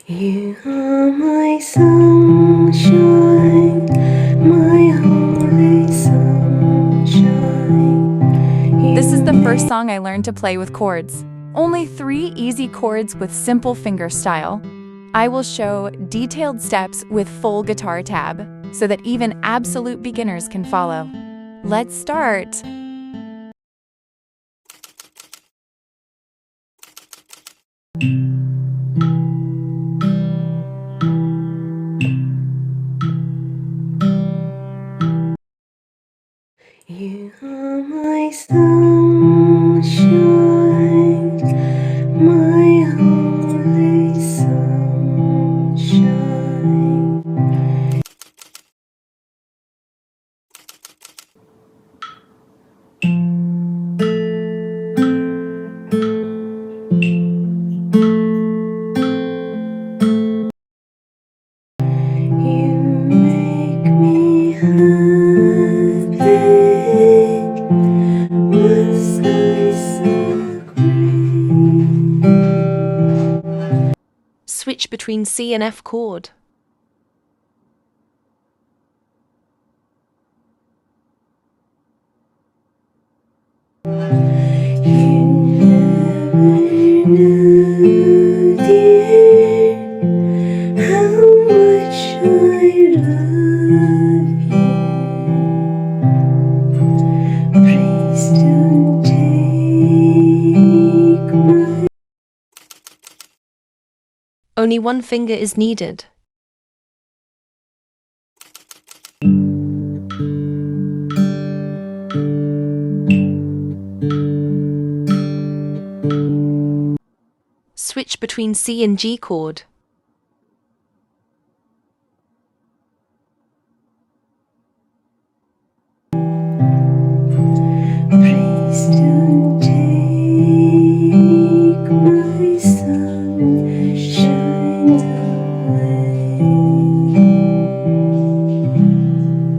You are my sunshine, my holy sunshine. This is the first song I learned to play with chords. Only 3 easy chords with simple fingerstyle. I will show detailed steps with full guitar tab, so that even absolute beginners can follow. Let's start! You are my sunshine, my holy sunshine. You make me happy. Was I so great? Switch between C and F chord. You never knew, dear, how much I love you. Please don't take my... Only one finger is needed. Switch between C and G chord.